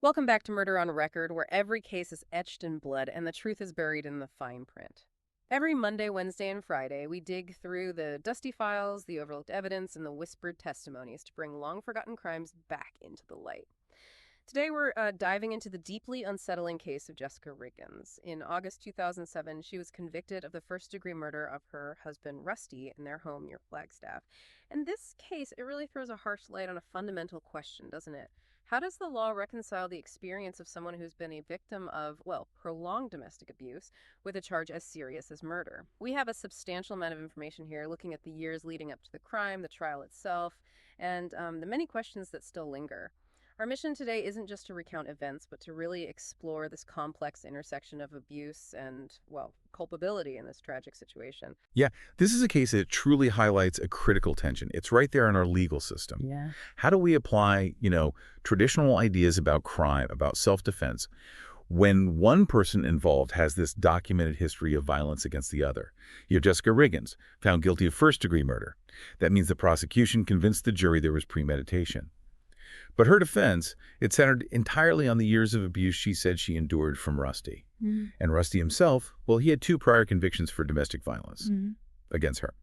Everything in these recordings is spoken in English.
Welcome back to Murder on Record, where every case is etched in blood and the truth is buried in the fine print. Every Monday, Wednesday, and Friday, we dig through the dusty files, the overlooked evidence, and the whispered testimonies to bring long-forgotten crimes back into the light. Today, we're diving into the deeply unsettling case of Jessica Riggins. In August 2007, she was convicted of the first-degree murder of her husband, Rusty, in their home near Flagstaff. And this case, it really throws a harsh light on a fundamental question, doesn't it? How does the law reconcile the experience of someone who's been a victim of, well, prolonged domestic abuse with a charge as serious as murder? We have a substantial amount of information here looking at the years leading up to the crime, the trial itself, and the many questions that still linger. Our mission today isn't just to recount events, but to really explore this complex intersection of abuse and, well, culpability in this tragic situation. Yeah, this is a case that truly highlights a critical tension. It's right there in our legal system. Yeah. How do we apply, traditional ideas about crime, about self-defense, when one person involved has this documented history of violence against the other? You have Jessica Riggins, found guilty of first-degree murder. That means the prosecution convinced the jury there was premeditation. But her defense, it centered entirely on the years of abuse she said she endured from Rusty. Mm-hmm. And Rusty himself, well, he had 2 prior convictions for domestic violence against her.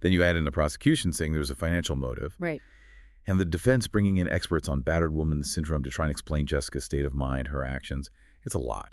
Then you add in the prosecution saying there was a financial motive. Right. And the defense bringing in experts on battered woman syndrome to try and explain Jessica's state of mind, her actions. It's a lot.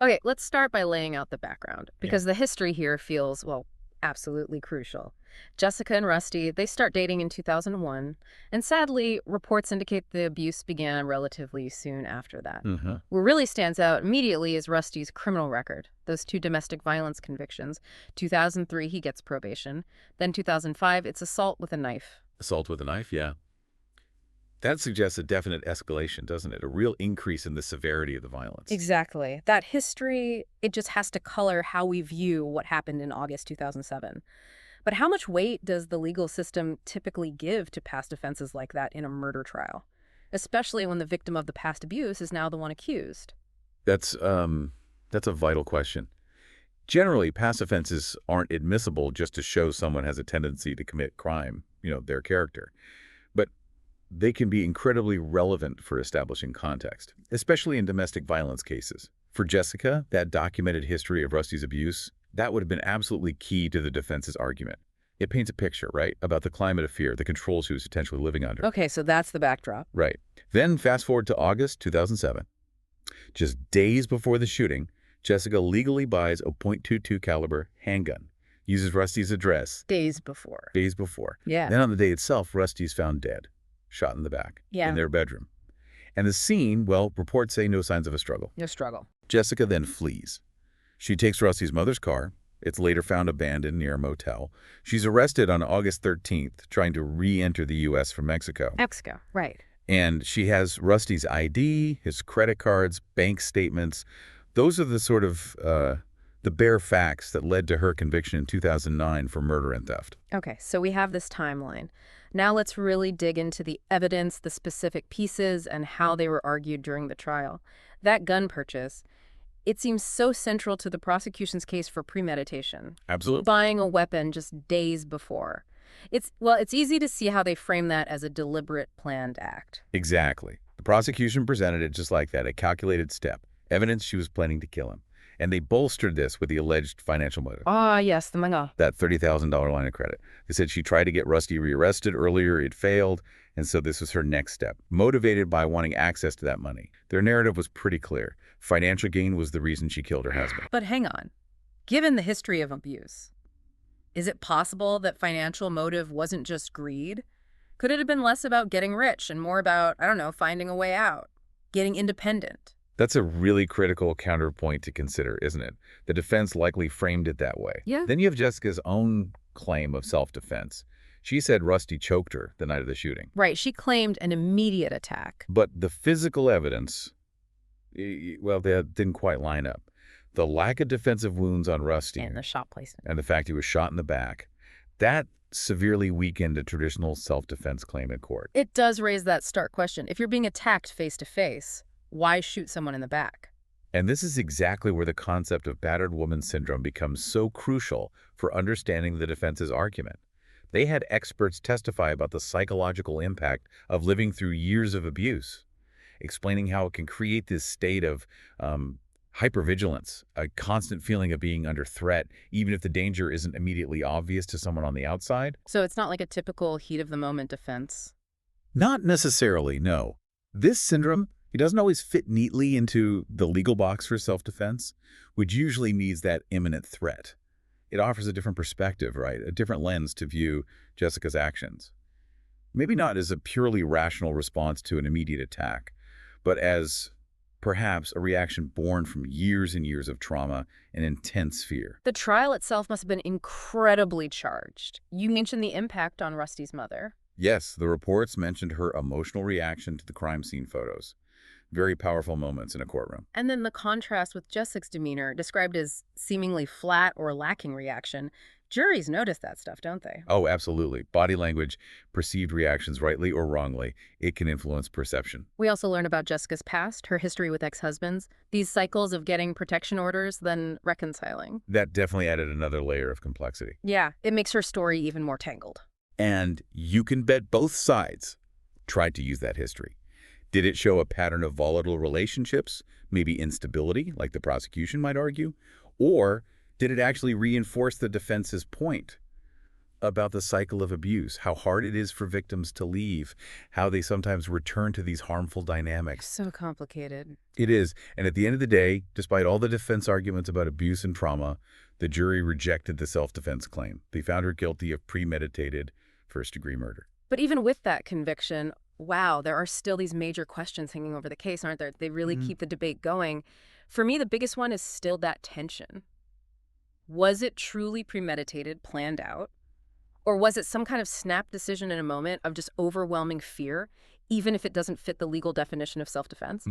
Okay, let's start by laying out the background, because the history here feels, well, absolutely crucial. Jessica and Rusty, they start dating in 2001, and sadly, reports indicate the abuse began relatively soon after that. What really stands out immediately is Rusty's criminal record. Those 2 domestic violence convictions. 2003, he gets probation. Then 2005, it's assault with a knife. Assault with a knife, yeah. That suggests a definite escalation, doesn't it? A real increase in the severity of the violence. Exactly. That history, it just has to color how we view what happened in August 2007. But how much weight does the legal system typically give to past offenses like that in a murder trial, especially when the victim of the past abuse is now the one accused? That's a vital question. Generally, past offenses aren't admissible just to show someone has a tendency to commit crime, their character. But they can be incredibly relevant for establishing context, especially in domestic violence cases. For Jessica, that documented history of Rusty's abuse, that would have been absolutely key to the defense's argument. It paints a picture, right, about the climate of fear, the controls she was potentially living under. Okay, so that's the backdrop. Right. Then fast forward to August 2007. Just days before the shooting, Jessica legally buys a .22 caliber handgun, uses Rusty's address. Days before. Days before. Yeah. Then on the day itself, Rusty's found dead, shot in the back, in their bedroom. And the scene, well, reports say no signs of a struggle. No struggle. Jessica then flees. She takes Rusty's mother's car. It's later found abandoned near a motel. She's arrested on August 13th, trying to re-enter the U.S. from Mexico. Mexico, right. And she has Rusty's ID, his credit cards, bank statements. Those are the sort of the bare facts that led to her conviction in 2009 for murder and theft. Okay, so we have this timeline. Now let's really dig into the evidence, the specific pieces, and how they were argued during the trial. That gun purchase, it seems so central to the prosecution's case for premeditation. Absolutely. Buying a weapon just days before. It's easy to see how they frame that as a deliberate, planned act. Exactly. The prosecution presented it just like that, a calculated step, evidence she was planning to kill him. And they bolstered this with the alleged financial motive. Ah, yes, the manga. That $30,000 line of credit. They said she tried to get Rusty rearrested earlier, it failed, and so this was her next step, motivated by wanting access to that money. Their narrative was pretty clear. Financial gain was the reason she killed her husband. But hang on. Given the history of abuse, is it possible that financial motive wasn't just greed? Could it have been less about getting rich and more about, I don't know, finding a way out, getting independent? That's a really critical counterpoint to consider, isn't it? The defense likely framed it that way. Yeah. Then you have Jessica's own claim of self-defense. She said Rusty choked her the night of the shooting. Right, she claimed an immediate attack. But the physical evidence, well, that didn't quite line up. The lack of defensive wounds on Rusty And the shot placement. and the fact he was shot in the back, that severely weakened a traditional self-defense claim in court. It does raise that stark question. If you're being attacked face-to-face, why shoot someone in the back? And this is exactly where the concept of battered woman syndrome becomes so crucial for understanding the defense's argument. They had experts testify about the psychological impact of living through years of abuse. explaining how it can create this state of hypervigilance, a constant feeling of being under threat, even if the danger isn't immediately obvious to someone on the outside. So it's not like a typical heat of the moment defense. Not necessarily, no. This syndrome, it doesn't always fit neatly into the legal box for self-defense, which usually means that imminent threat. It offers a different perspective, right? A different lens to view Jessica's actions. Maybe not as a purely rational response to an immediate attack, but as perhaps a reaction born from years and years of trauma and intense fear. The trial itself must have been incredibly charged. You mentioned the impact on Rusty's mother. Yes, the reports mentioned her emotional reaction to the crime scene photos. Very powerful moments in a courtroom. And then the contrast with Jessica's demeanor, described as seemingly flat or lacking reaction. Juries notice that stuff, don't they? Oh, absolutely. Body language, perceived reactions rightly or wrongly, it can influence perception. We also learn about Jessica's past, her history with ex-husbands, these cycles of getting protection orders, then reconciling. That definitely added another layer of complexity. Yeah, it makes her story even more tangled. And you can bet both sides tried to use that history. Did it show a pattern of volatile relationships, maybe instability, like the prosecution might argue? Or did it actually reinforce the defense's point about the cycle of abuse, how hard it is for victims to leave, how they sometimes return to these harmful dynamics? So complicated. It is. And at the end of the day, despite all the defense arguments about abuse and trauma, the jury rejected the self-defense claim. They found her guilty of premeditated first-degree murder. But even with that conviction, wow, there are still these major questions hanging over the case, aren't there? They really keep the debate going. For me, the biggest one is still that tension. Was it truly premeditated, planned out? Or was it some kind of snap decision in a moment of just overwhelming fear, even if it doesn't fit the legal definition of self-defense?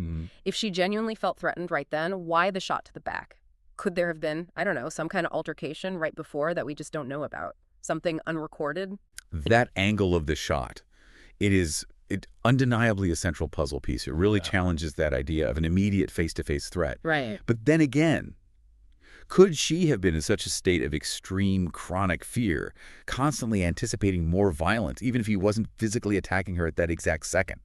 If she genuinely felt threatened right then, why the shot to the back? Could there have been, I don't know, some kind of altercation right before that we just don't know about? Something unrecorded? That angle of the shot, it undeniably a central puzzle piece. It really challenges that idea of an immediate face-to-face threat. Right. But then again, could she have been in such a state of extreme chronic fear, constantly anticipating more violence, even if he wasn't physically attacking her at that exact second?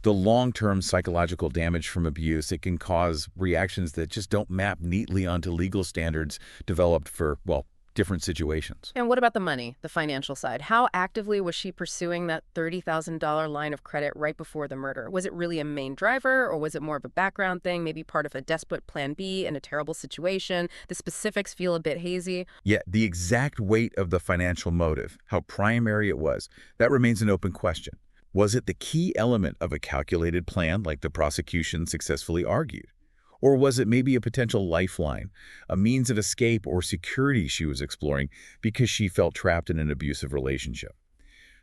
The long-term psychological damage from abuse, it can cause reactions that just don't map neatly onto legal standards developed for, well, different situations. And what about the money, the financial side? How actively was she pursuing that $30,000 line of credit right before the murder? Was it really a main driver, or was it more of a background thing, maybe part of a desperate plan B in a terrible situation? The specifics feel a bit hazy. Yeah, the exact weight of the financial motive, how primary it was, that remains an open question. Was it the key element of a calculated plan like the prosecution successfully argued? Or was it maybe a potential lifeline, a means of escape or security she was exploring because she felt trapped in an abusive relationship?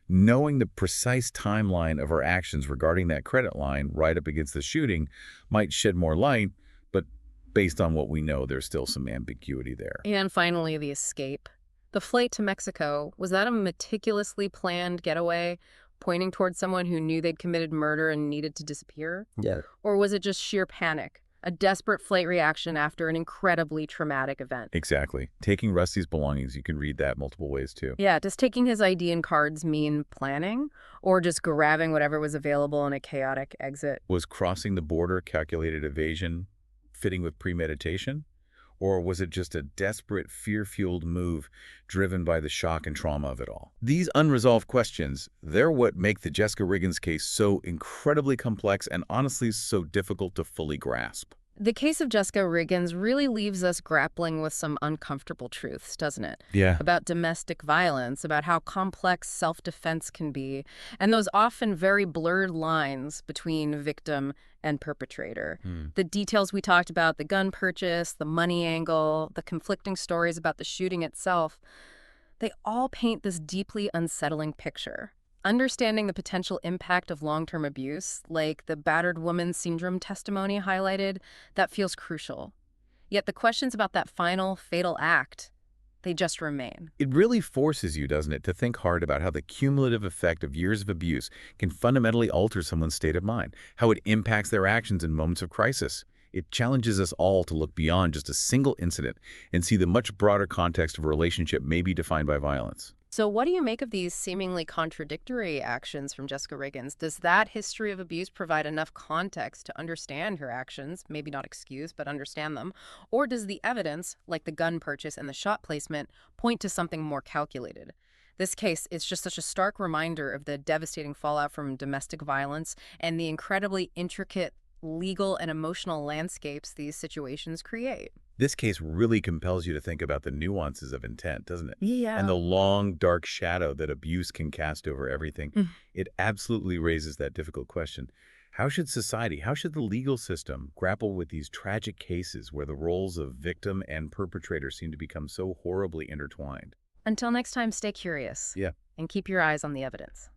Knowing the precise timeline of her actions regarding that credit line right up against the shooting might shed more light, but based on what we know, there's still some ambiguity there. And finally, the escape. The flight to Mexico, was that a meticulously planned getaway, pointing towards someone who knew they'd committed murder and needed to disappear? Yeah. Or was it just sheer panic? A desperate flight reaction after an incredibly traumatic event? Exactly. Taking Rusty's belongings, you can read that multiple ways too. Yeah, does taking his ID and cards mean planning? Or just grabbing whatever was available in a chaotic exit? Was crossing the border calculated evasion fitting with premeditation? Or was it just a desperate, fear-fueled move driven by the shock and trauma of it all? These unresolved questions, they're what make the Jessica Riggins case so incredibly complex and honestly so difficult to fully grasp. The case of Jessica Riggins really leaves us grappling with some uncomfortable truths, doesn't it? Yeah. About domestic violence, about how complex self-defense can be, and those often very blurred lines between victim and perpetrator. The details we talked about, the gun purchase, the money angle, the conflicting stories about the shooting itself, they all paint this deeply unsettling picture. Understanding the potential impact of long-term abuse, like the battered woman syndrome testimony highlighted, that feels crucial. Yet the questions about that final, fatal act, they just remain. It really forces you, doesn't it, to think hard about how the cumulative effect of years of abuse can fundamentally alter someone's state of mind, how it impacts their actions in moments of crisis. It challenges us all to look beyond just a single incident and see the much broader context of a relationship maybe defined by violence. So, what do you make of these seemingly contradictory actions from Jessica Riggins? Does that history of abuse provide enough context to understand her actions, maybe not excuse, but understand them? Or does the evidence, like the gun purchase and the shot placement, point to something more calculated? This case is just such a stark reminder of the devastating fallout from domestic violence and the incredibly intricate legal and emotional landscapes these situations create. This case really compels you to think about the nuances of intent, doesn't it? And Yeah. the long, dark shadow that abuse can cast over everything. It absolutely raises that difficult question. How should society, how should the legal system grapple with these tragic cases where the roles of victim and perpetrator seem to become so horribly intertwined? Until next time, stay curious Yeah. and keep your eyes on the evidence.